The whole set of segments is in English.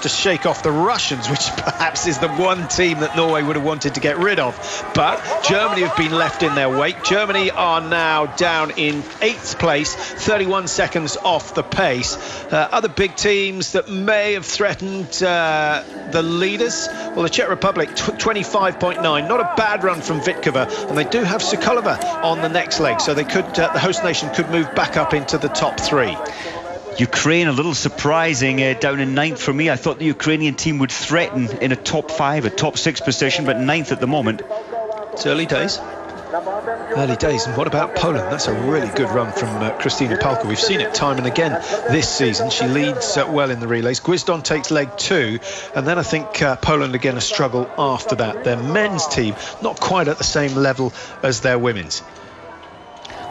to shake off the Russians, which perhaps is the one team that Norway would have wanted to get rid of. But Germany have been left in their wake. Germany are now down in 8th place, 31 seconds off the pace. Other big teams that may have threatened the leaders, well, the Czech Republic, 25.9, not a bad run from Vitkova, and they do have Sokolova on the next leg, so they could, the host nation could move back up into the top 3. Ukraine, a little surprising, down in 9th for me. I thought the Ukrainian team would threaten in a top 5, a top 6 position, but 9th at the moment. It's early days. Early days. And what about Poland? That's a really good run from Kristina Palka. We've seen it time and again this season. She leads well in the relays. Gwizdon takes leg 2, and then I think Poland again a struggle after that. Their men's team not quite at the same level as their women's.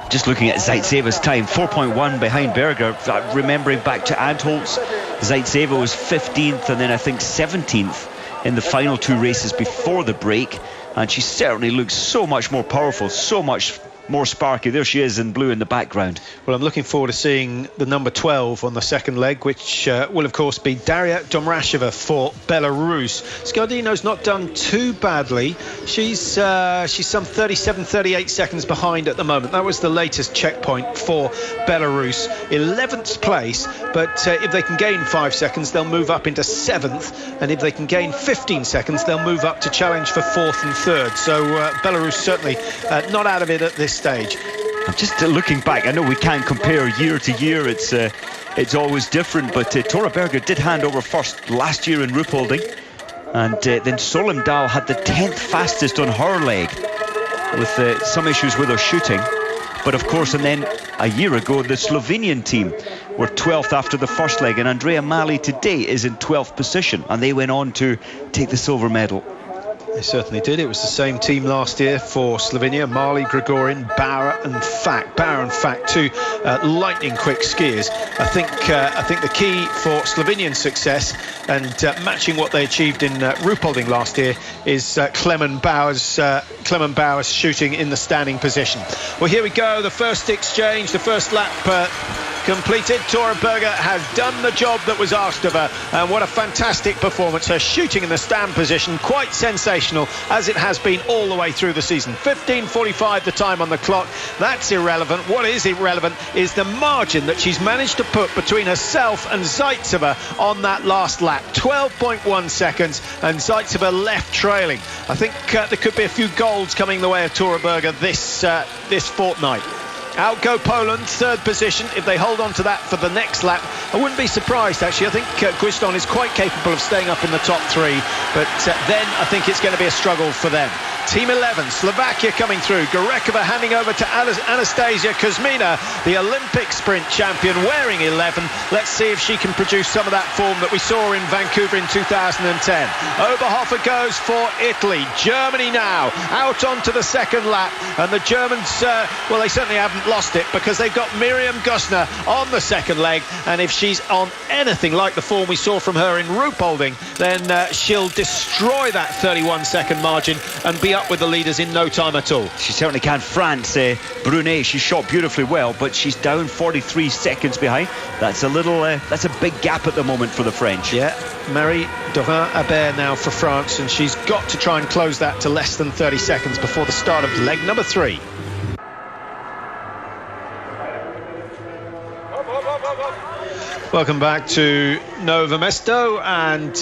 Just looking at Zaitseva's time, 4.1 behind Berger. Remembering back to Antholz, Zaitseva was 15th and then I think 17th in the final 2 races before the break. And she certainly looks so much more powerful, so much more sparky. There she is in blue in the background. Well, I'm looking forward to seeing the number 12 on the second leg, which will of course be Daria Domrasheva for Belarus. Skardino's not done too badly. She's some 37-38 seconds behind at the moment. That was the latest checkpoint for Belarus. 11th place, but if they can gain 5 seconds, they'll move up into 7th, and if they can gain 15 seconds, they'll move up to challenge for 4th and 3rd. So Belarus certainly not out of it at this stage. I'm just looking back. I know we can't compare year to year. It's always different. But Tora Berger did hand over first last year in Ruhpolding, and then Solheim Dahl had the 10th fastest on her leg, with some issues with her shooting. But of course, and then a year ago, the Slovenian team were 12th after the first leg, and Andrea Mali today is in 12th position, and they went on to take the silver medal. They certainly did. It was the same team last year for Slovenia. Mali, Grigorin, Bauer and Fak. Bauer and Fak, 2 lightning quick skiers. I think the key for Slovenian success and matching what they achieved in Ruhpolding last year is Clemen Bauer's shooting in the standing position. Well, here we go. The first exchange, the first lap completed. Tora Berger has done the job that was asked of her, and what a fantastic performance. Her shooting in the stand position, quite sensational, as it has been all the way through the season. 15:45 the time on the clock. That's irrelevant. What is irrelevant is the margin that she's managed to put between herself and Zaitseva on that last lap. 12.1 seconds, and Zaitseva left trailing. I think there could be a few golds coming the way of Tora Berger this fortnight. Out go Poland, 3rd position. If they hold on to that for the next lap, I wouldn't be surprised, actually. I think Gwizdon is quite capable of staying up in the top 3, but then I think it's going to be a struggle for them. Team 11, Slovakia coming through. Gorekova handing over to Anastasia Kuzmina, the Olympic sprint champion, wearing 11. Let's see if she can produce some of that form that we saw in Vancouver in 2010. Oberhofer goes for Italy. Germany now out onto the second lap, and the Germans, well, they certainly haven't lost it, because they've got Miriam Gusner on the second leg, and if she's on anything like the form we saw from her in Ruhpolding, then she'll destroy that 31-second margin and be up with the leaders in no time at all. She certainly can. France, Brunet, she shot beautifully well, but she's down 43 seconds behind. That's that's a big gap at the moment for the French. Yeah, Marie Dorin-Habert now for France, and she's got to try and close that to less than 30 seconds before the start of leg number 3. Welcome back to Nove Mesto, and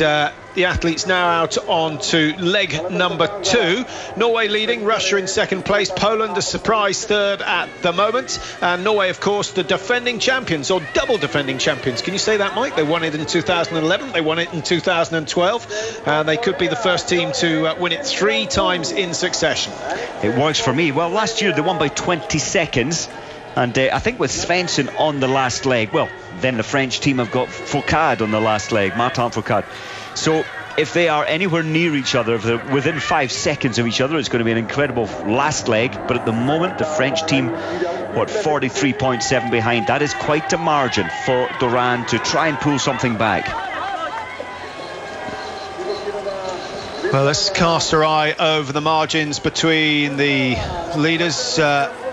the athletes now out on to leg number 2. Norway leading, Russia in second place, Poland a surprise 3rd at the moment, and Norway, of course, the defending champions, or double defending champions. Can you say that, Mike? They won it in 2011, they won it in 2012, and they could be the first team to win it 3 times in succession. It works for me. Well, last year they won by 20 seconds. And I think with Svensson on the last leg, well, then the French team have got Foucault on the last leg, Martin Foucault. So if they are anywhere near each other, if they're within 5 seconds of each other, it's going to be an incredible last leg. But at the moment, the French team, 43.7 behind. That is quite a margin for Doran to try and pull something back. Well, let's cast our eye over the margins between the leaders.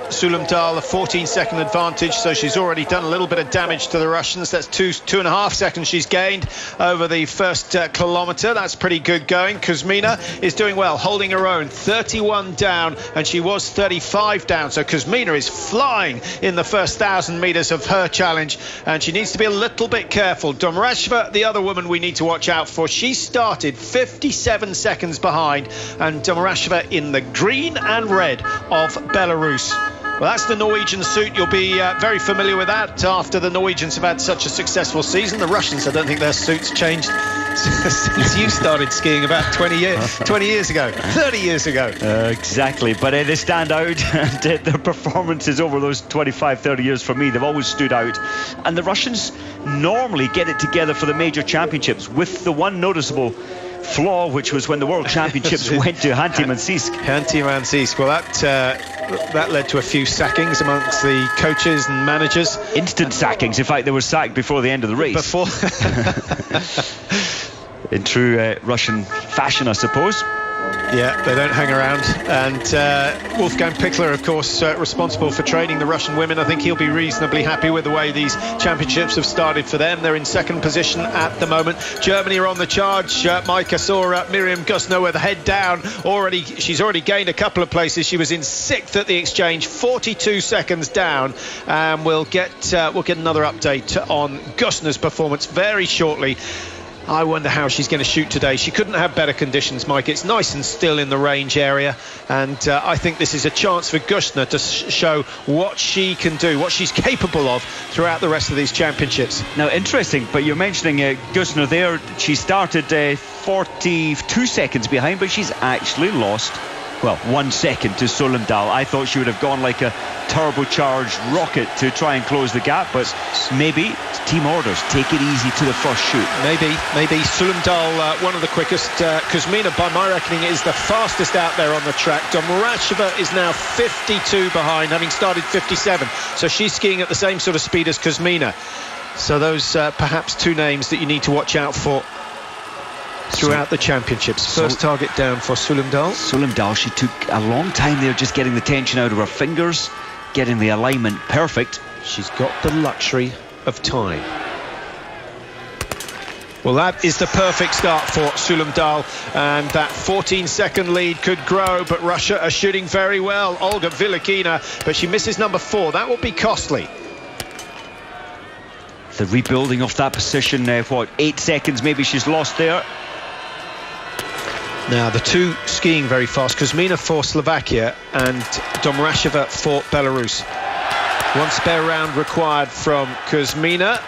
Sulumdal a 14-second advantage, so she's already done a little bit of damage to the Russians. That's 2.5 seconds she's gained over the first kilometre. That's pretty good going. Kuzmina is doing well, holding her own, 31 down, and she was 35 down, so Kuzmina is flying in the first 1,000 metres of her challenge, and she needs to be a little bit careful. Domrasheva, the other woman we need to watch out for, she started 57 seconds behind, and Domrasheva in the green and red of Belarus. Well, that's the Norwegian suit. You'll be very familiar with that after the Norwegians have had such a successful season. The Russians, I don't think their suits changed since you started skiing about 20 years ago, 30 years ago. Exactly, but they stand out, and their performances over those 25, 30 years for me, they've always stood out. And the Russians normally get it together for the major championships, with the one noticeable flaw, which was when the World Championships went to Khanty-Mansiysk. Well, that led to a few sackings amongst the coaches and managers. Instant sackings. In fact, they were sacked before the end of the race. In true Russian fashion, I suppose. Yeah, they don't hang around. And Wolfgang Pichler, of course, responsible for training the Russian women. I think he'll be reasonably happy with the way these championships have started for them. They're in second position at the moment. Germany are on the charge. Mike, I saw Miriam Gusno with the head down. She's already gained a couple of places. She was in sixth at the exchange, 42 seconds down. We'll get another update on Gusno's performance very shortly. I wonder how she's going to shoot today. She couldn't have better conditions, Mike. It's nice and still in the range area, and I think this is a chance for Gusno to show what she can do, what she's capable of throughout the rest of these championships. Now, interesting, but you're mentioning Gusno there. She started 42 seconds behind, but she's actually lost, well, 1 second to Sulumdal. I thought she would have gone like a turbocharged rocket to try and close the gap, but maybe team orders, take it easy to the first shoot. Maybe Sulumdal, one of the quickest. Kuzmina, by my reckoning, is the fastest out there on the track. Domrasheva is now 52 behind, having started 57, so she's skiing at the same sort of speed as Kuzmina. So those perhaps two names that you need to watch out for throughout the championships. First target down for Sulumdal. Sulumdal, she took a long time there just getting the tension out of her fingers, getting the alignment perfect. She's got the luxury of time. Well, that is the perfect start for Sulumdal, and that 14-second lead could grow, but Russia are shooting very well. Olga Vilikina, but she misses number 4. That will be costly. The rebuilding of that position, 8 seconds maybe she's lost there. Now, the two skiing very fast, Kuzmina for Slovakia and Domrasheva for Belarus. One spare round required from Kuzmina.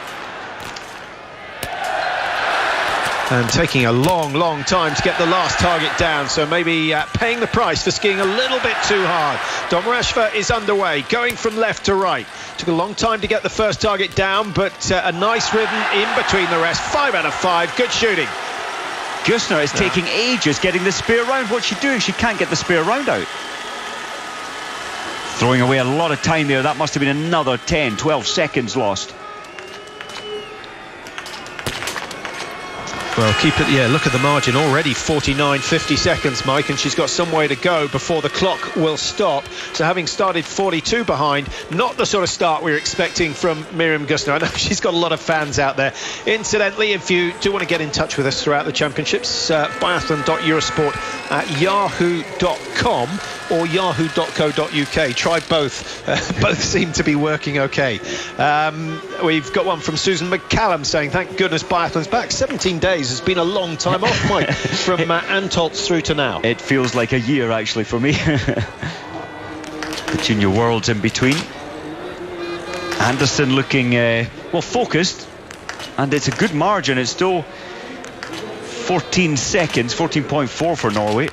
And taking a long time to get the last target down, so maybe paying the price for skiing a little bit too hard. Domrasheva is underway, going from left to right. Took a long time to get the first target down, but a nice rhythm in between the rest. 5 out of 5, good shooting. Gusno is taking ages getting the spare round. What's she doing? She can't get the spare round out. Throwing away a lot of time there. That must have been another 10, 12 seconds lost. Well, keep it, yeah, look at the margin already, 49, 50 seconds, Mike, and she's got some way to go before the clock will stop. So having started 42 behind, not the sort of start we were expecting from Miriam Gusno. I know she's got a lot of fans out there. Incidentally, if you do want to get in touch with us throughout the championships, biathlon.eurosport@yahoo.com or yahoo.co.uk. Try both. Both seem to be working okay. We've got one from Susan McCallum saying, thank goodness biathlon's back. 17 days has been a long time off, Mike, from Antolz through to now. It feels like a year, actually, for me. The junior worlds in between. Anderson looking, well, focused. And it's a good margin. It's still 14 seconds, 14.4 for Norway.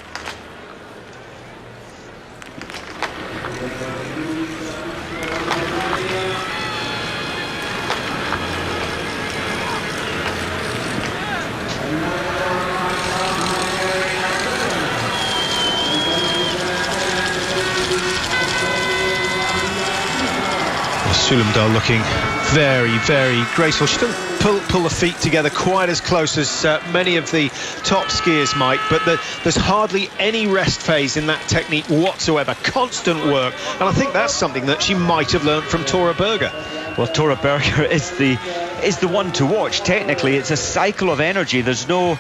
Sulumdal looking very, very graceful. She's done pull the feet together quite as close as many of the top skiers might, but there's hardly any rest phase in that technique whatsoever. Constant work, and I think that's something that she might have learned from Tora Berger. Well, Tora Berger is the one to watch. Technically, it's a cycle of energy. There's no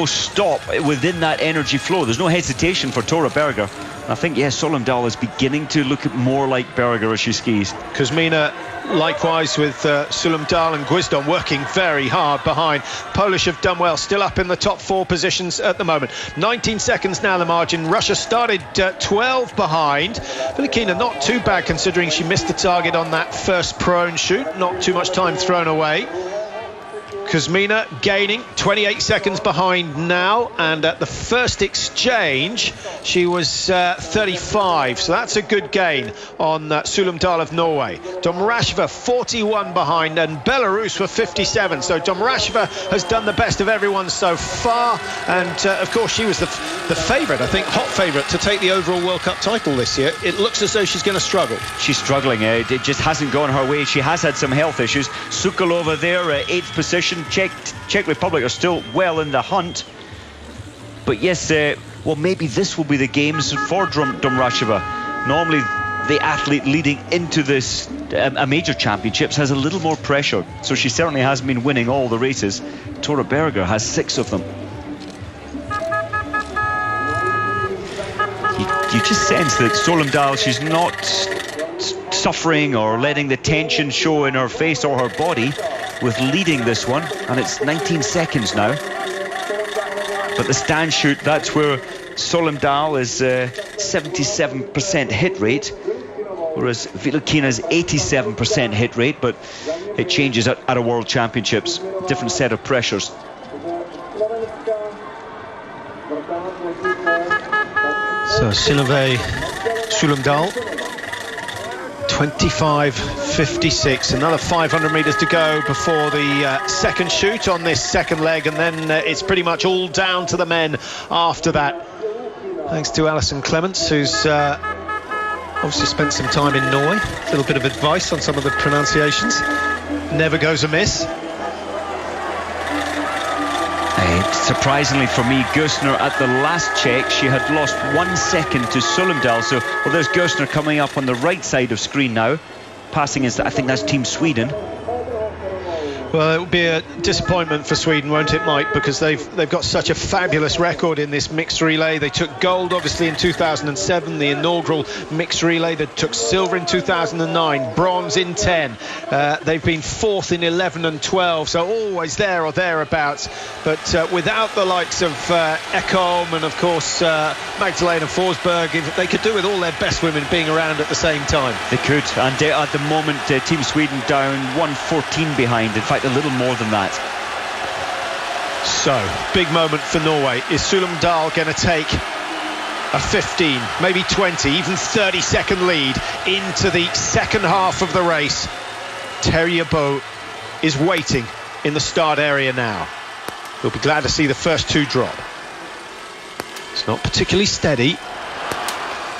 stop within that energy flow. There's no hesitation for Tora Berger. I think, yes, Solomdahl is beginning to look more like Berger as she skis. Kuzmina, likewise with Solomdahl and Guisdon working very hard behind. Polish have done well, still up in the top 4 positions at the moment. 19 seconds now the margin. Russia started 12 behind. Filipina not too bad considering she missed the target on that first prone shoot. Not too much time thrown away. Kuzmina gaining 28 seconds behind now, and at the first exchange she was 35, so that's a good gain on Solomdahl of Norway. Domrasheva 41 behind, and Belarus were 57, so Domrasheva has done the best of everyone so far, and of course she was the favourite, I think hot favourite to take the overall World Cup title this year. It looks as though she's going to struggle. She's struggling, it just hasn't gone her way. She has had some health issues. Sukalova there, 8th position. Czech Republic are still well in the hunt, but yes, well, maybe this will be the games for Domrasheva. Normally the athlete leading into this a major championships has a little more pressure, so she certainly hasn't been winning all the races. Tora Berger has 6 of them. You just sense that Solomdahl, she's not suffering or letting the tension show in her face or her body with leading this one, and it's 19 seconds now. But the stand shoot, that's where Solomdahl is 77% hit rate, whereas Vilokina's 87% hit rate, but it changes at a World Championships. Different set of pressures. So Sinove Solomdahl 25.56, another 500 metres to go before the second shoot on this second leg, and then it's pretty much all down to the men after that. Thanks to Alison Clements, who's obviously spent some time in Norway. A little bit of advice on some of the pronunciations. Never goes amiss. Surprisingly for me, Gerstner at the last check, she had lost 1 second to Solomdahl. So, well, there's Gerstner coming up on the right side of screen now. Passing is, I think that's Team Sweden. Well, it will be a disappointment for Sweden, won't it, Mike? Because they've got such a fabulous record in this mixed relay. They took gold, obviously, in 2007, the inaugural mixed relay. They took silver in 2009, bronze in 10. They've been 4th in 11 and 12, so always there or thereabouts. But without the likes of Ekholm and, of course, Magdalena Forsberg, they could do with all their best women being around at the same time. They could, and at the moment, Team Sweden down 1:14 behind. In fact, a little more than that. So, big moment for Norway. Is Solomdahl going to take a 15, maybe 20, even 30-second lead into the second half of the race? Terje Bo is waiting in the start area now. We'll be glad to see the first 2 drop. It's not particularly steady.